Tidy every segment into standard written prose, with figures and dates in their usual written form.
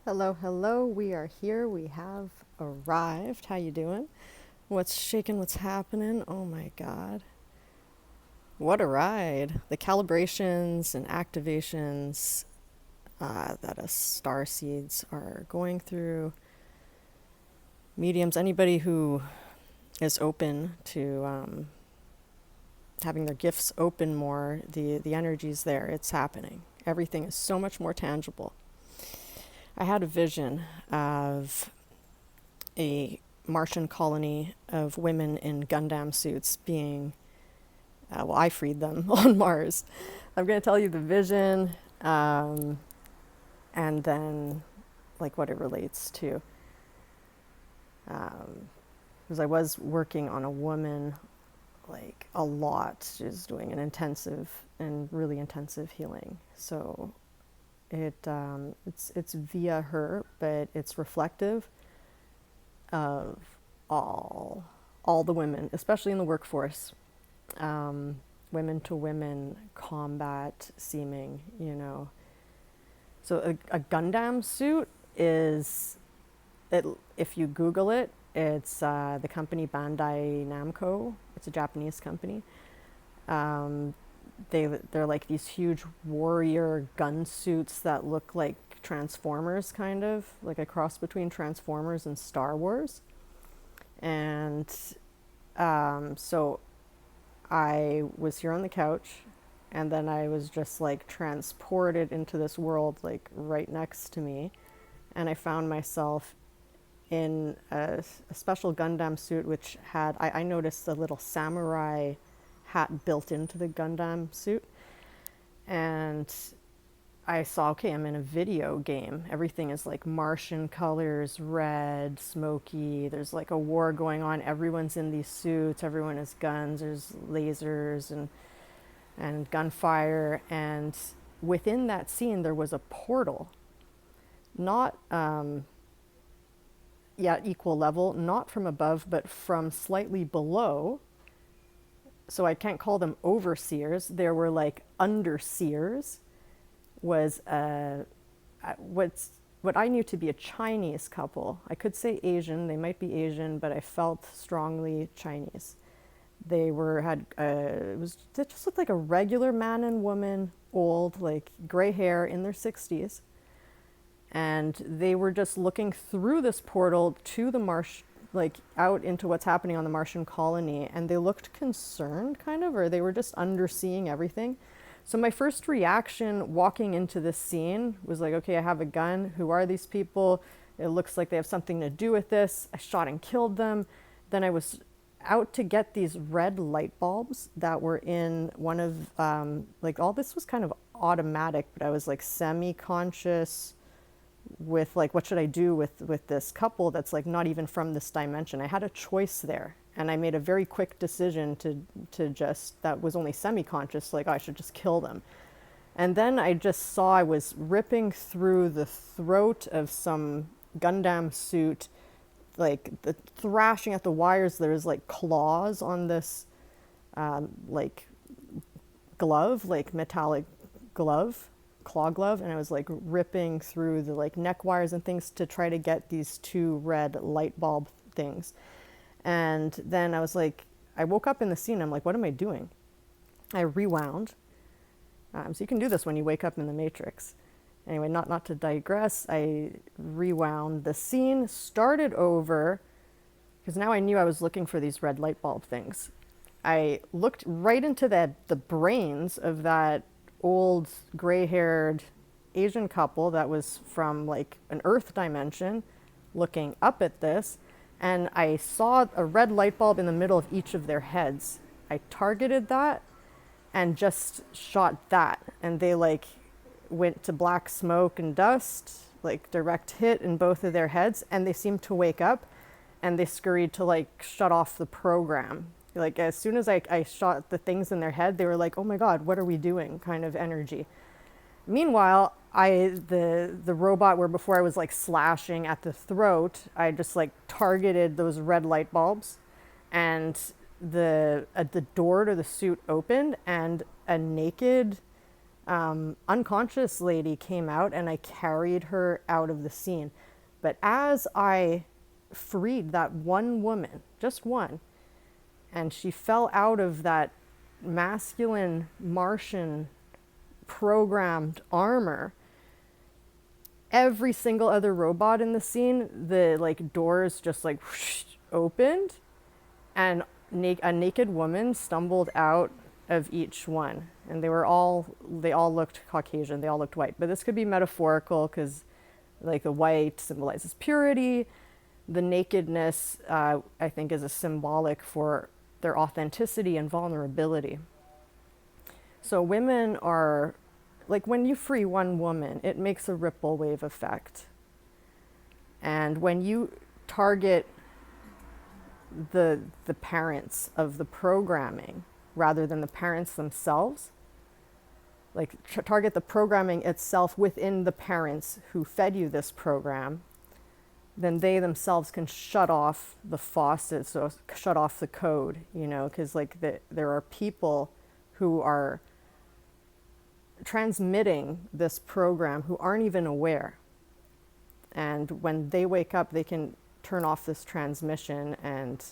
Hello, hello. We are here. We have arrived. How you doing? What's shaking? What's happening? Oh my god. What a ride. The calibrations and activations that us star seeds are going through. Mediums, anybody who is open to having their gifts open more, the energy's there. It's happening. Everything is so much more tangible. I had a vision of a Martian colony of women in Gundam suits being, I freed them on Mars. I'm going to tell you the vision and then like what it relates to. Because I was working on a woman like a lot. She's doing an intensive and really intensive healing. So it's via her, but it's reflective of all the women, especially in the workforce, women to women combat seeming, you know. So a Gundam suit is, it, if you Google it, it's the company Bandai Namco. It's a Japanese company. Um, they're like these huge warrior gun suits that look like Transformers, kind of like a cross between Transformers and Star Wars. And so I was here on the couch, and then I was just like transported into this world, like right next to me. And I found myself in a special Gundam suit, which had, I noticed a little samurai hat built into the Gundam suit. And I saw, okay, I'm in a video game. Everything is like Martian colors, red, smoky. There's like a war going on. Everyone's in these suits. Everyone has guns. There's lasers and gunfire. And within that scene, there was a portal, not equal level, not from above, but from slightly below. So I can't call them overseers. There were like underseers. Was what I knew to be a Chinese couple. I could say Asian, they might be Asian, but I felt strongly Chinese. They were had it just looked like a regular man and woman, old, like gray hair, in their 60s, and they were just looking through this portal to the marsh, like out into what's happening on the Martian colony, and they looked concerned, kind of, or they were just underseeing everything. So my first reaction walking into this scene was like, okay, I have a gun. Who are these people? It looks like they have something to do with this. I shot and killed them. Then I was out to get these red light bulbs that were in one of, like, all this was kind of automatic, but I was like semi-conscious with like, what should I do with this couple that's like not even from this dimension. I had a choice there, and I made a very quick decision to just, that was only semi-conscious, like, oh, I should just kill them. And then I just saw I was ripping through the throat of some Gundam suit, like the thrashing at the wires. There's like claws on this like glove, like metallic glove, claw glove, and I was like ripping through the like neck wires and things to try to get these two red light bulb things. And then I was like, I woke up in the scene. I'm like, what am I doing? I rewound. So you can do this when you wake up in the Matrix. Anyway, not to digress, I rewound the scene, started over, because now I knew I was looking for these red light bulb things. I looked right into the brains of that old gray-haired Asian couple that was from like an Earth dimension, looking up at this, and I saw a red light bulb in the middle of each of their heads. I targeted that and just shot that, and they like went to black smoke and dust, like direct hit in both of their heads, and they seemed to wake up, and they scurried to like shut off the program. Like as soon as I shot the things in their head, they were like, oh my god, what are we doing, kind of energy. Meanwhile, the robot, where before I was like slashing at the throat, I just like targeted those red light bulbs, and the door to the suit opened, and a naked unconscious lady came out and I carried her out of the scene. But as I freed that one woman, just one, and she fell out of that masculine Martian programmed armor, every single other robot in the scene, the like doors just like whoosh, opened, and a naked woman stumbled out of each one, and they all looked Caucasian, they all looked white, but this could be metaphorical because like the white symbolizes purity, the nakedness I think is a symbolic for their authenticity and vulnerability. So women are, like when you free one woman, it makes a ripple wave effect. And when you target the parents of the programming rather than the parents themselves, like target the programming itself within the parents who fed you this program, then they themselves can shut off the faucet, so shut off the code, you know, because like there are people who are transmitting this program who aren't even aware. And when they wake up, they can turn off this transmission and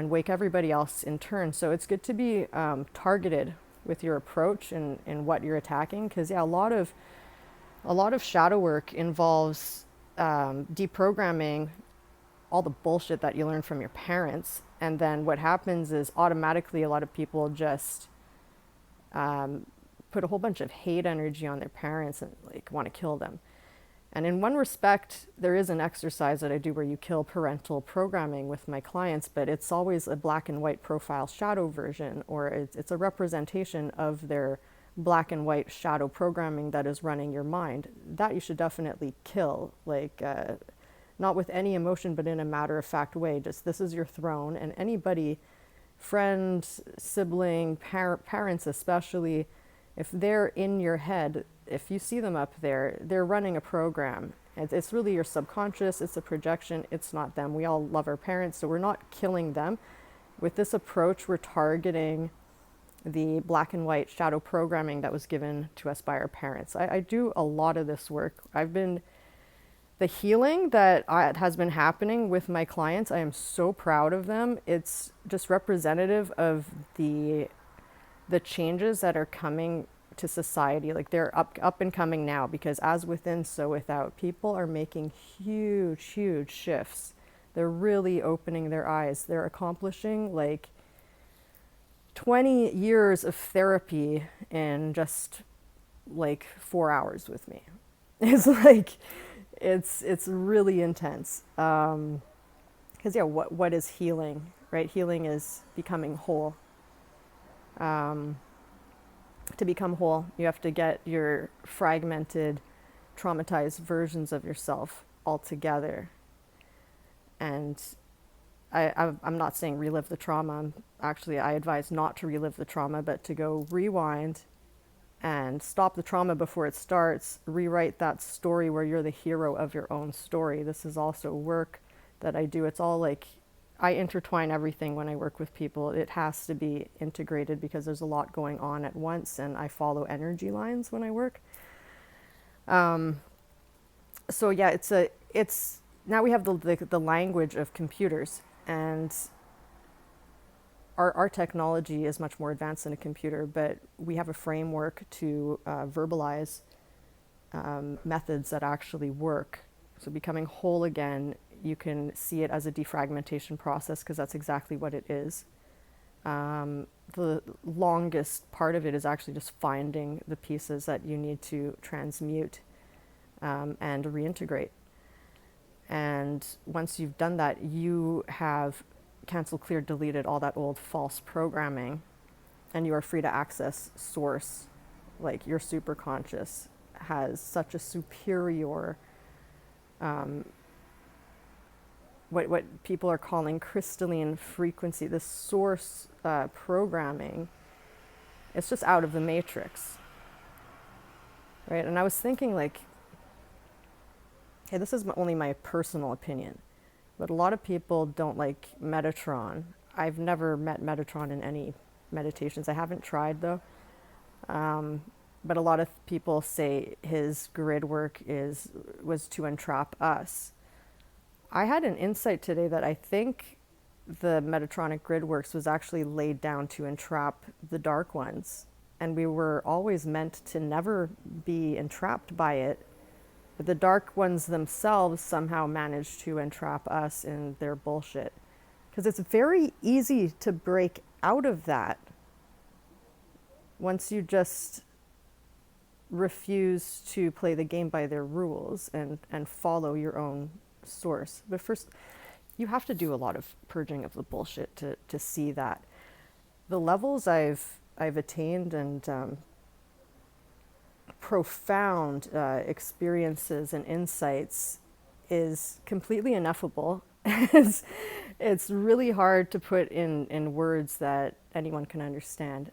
wake everybody else in turn. So it's good to be targeted with your approach and what you're attacking, because yeah, a lot of shadow work involves deprogramming all the bullshit that you learned from your parents. And then what happens is automatically a lot of people just put a whole bunch of hate energy on their parents and like want to kill them. And in one respect, there is an exercise that I do where you kill parental programming with my clients, but it's always a black and white profile shadow version, or it's a representation of their black and white shadow programming that is running your mind. That you should definitely kill, like not with any emotion, but in a matter-of-fact way. Just, this is your throne, and anybody, friend, sibling, parents especially, if they're in your head, if you see them up there, they're running a program. It's really your subconscious, it's a projection, it's not them. We all love our parents, so we're not killing them. With this approach, we're targeting the black and white shadow programming that was given to us by our parents. I do a lot of this work. The healing that has been happening with my clients, I am so proud of them. It's just representative of the changes that are coming to society. Like they're up and coming now, because as within, so without. People are making huge shifts. They're really opening their eyes. They're accomplishing like 20 years of therapy in just like 4 hours with me. It's like, it's really intense. Because yeah, what is healing, right? Healing is becoming whole. To become whole, you have to get your fragmented, traumatized versions of yourself all together. And I'm not saying relive the trauma. Actually, I advise not to relive the trauma, but to go rewind and stop the trauma before it starts, rewrite that story where you're the hero of your own story. This is also work that I do. It's all like, I intertwine everything when I work with people. It has to be integrated because there's a lot going on at once, and I follow energy lines when I work. So yeah, it's now we have the language of computers, and our technology is much more advanced than a computer, but we have a framework to verbalize methods that actually work. So becoming whole again, you can see it as a defragmentation process, because that's exactly what it is. The longest part of it is actually just finding the pieces that you need to transmute and reintegrate. And once you've done that, you have cancel, clear, deleted all that old false programming, and you are free to access source. Like your superconscious has such a superior what people are calling crystalline frequency. This source programming, it's just out of the matrix, right? And I was thinking, like, hey, this is only my personal opinion, but a lot of people don't like Metatron. I've never met Metatron in any meditations. I haven't tried though. But a lot of people say his grid work was to entrap us. I had an insight today that I think the Metatronic grid works was actually laid down to entrap the dark ones. And we were always meant to never be entrapped by it. But the dark ones themselves somehow managed to entrap us in their bullshit. Because it's very easy to break out of that once you just refuse to play the game by their rules and follow your own source. But first, you have to do a lot of purging of the bullshit to see that. The levels I've attained and profound experiences and insights is completely ineffable. It's really hard to put in words that anyone can understand.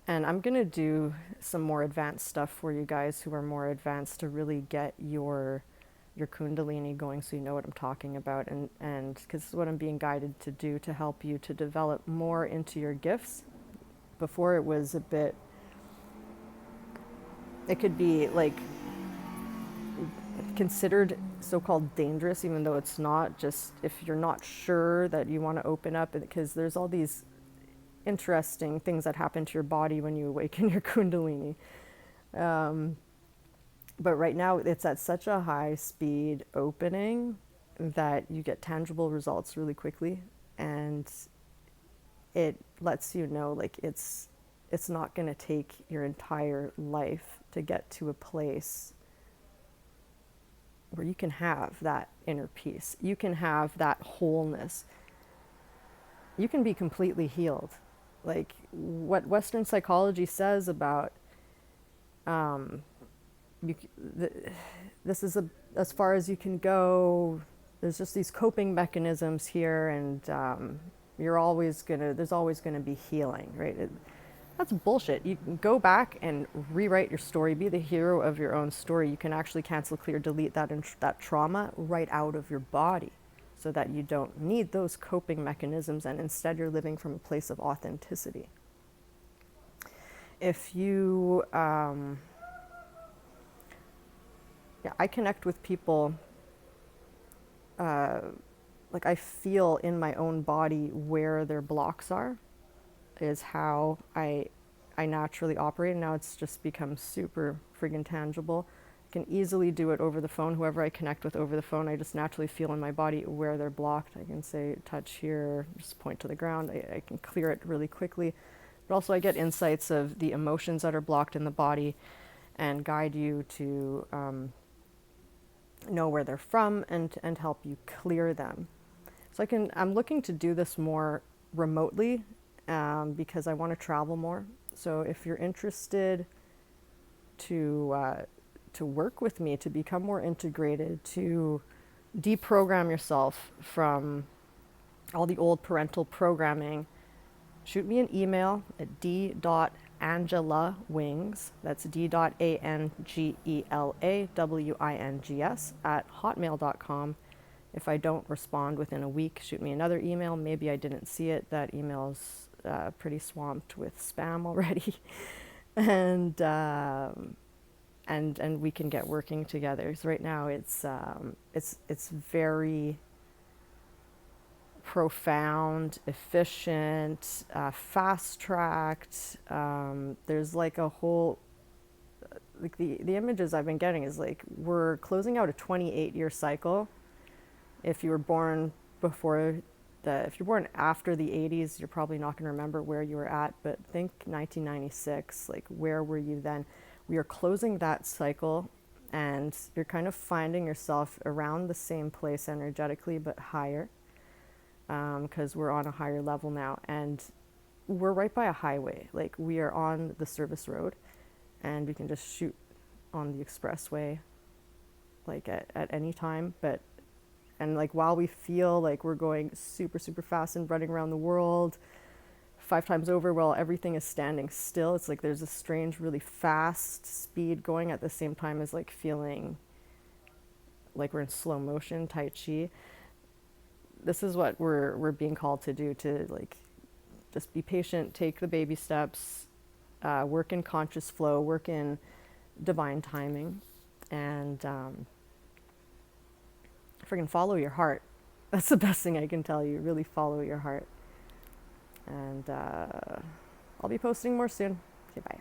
And I'm going to do some more advanced stuff for you guys who are more advanced to really get your kundalini going, so you know what I'm talking about, and because this is what I'm being guided to do to help you to develop more into your gifts. Before it was a bit, it could be like considered so-called dangerous, even though it's not, just if you're not sure that you want to open up, because there's all these interesting things that happen to your body when you awaken your kundalini. But right now it's at such a high speed opening that you get tangible results really quickly, and it lets you know like it's not going to take your entire life to get to a place where you can have that inner peace. You can have that wholeness. You can be completely healed. Like what Western psychology says about this is as far as you can go. There's just these coping mechanisms here, and there's always gonna be healing, right? That's bullshit. You can go back and rewrite your story, be the hero of your own story. You can actually cancel, clear, delete that trauma right out of your body, so that you don't need those coping mechanisms, and instead you're living from a place of authenticity. If you, I connect with people, like I feel in my own body where their blocks are, is how I naturally operate. And now it's just become super friggin' tangible. I can easily do it over the phone. Whoever I connect with over the phone, I just naturally feel in my body where they're blocked. I can say, touch here, just point to the ground. I can clear it really quickly. But also I get insights of the emotions that are blocked in the body and guide you to know where they're from and help you clear them. So I'm looking to do this more remotely because I want to travel more. So if you're interested to work with me, to become more integrated, to deprogram yourself from all the old parental programming, shoot me an email at d.angelawings, that's d.angelawings @hotmail.com. If I don't respond within a week, shoot me another email. Maybe I didn't see it. That email's pretty swamped with spam already. and we can get working together. So right now it's very profound, efficient, fast-tracked. There's like a whole, like the images I've been getting is like we're closing out a 28-year cycle. If you were born if you're born after the 80s, you're probably not going to remember where you were at, but think 1996, like where were you then? We are closing that cycle, and you're kind of finding yourself around the same place energetically, but higher, because we're on a higher level now, and we're right by a highway. Like we are on the service road, and we can just shoot on the expressway, like at any time, and like while we feel like we're going super, super fast and running around the world 5 times over while everything is standing still, it's like there's a strange, really fast speed going at the same time as like feeling like we're in slow motion, Tai Chi. This is what we're being called to do, to like Just be patient, take the baby steps, work in conscious flow, work in divine timing, and friggin' follow your heart. That's the best thing I can tell you. Really follow your heart. And I'll be posting more soon. Okay, bye.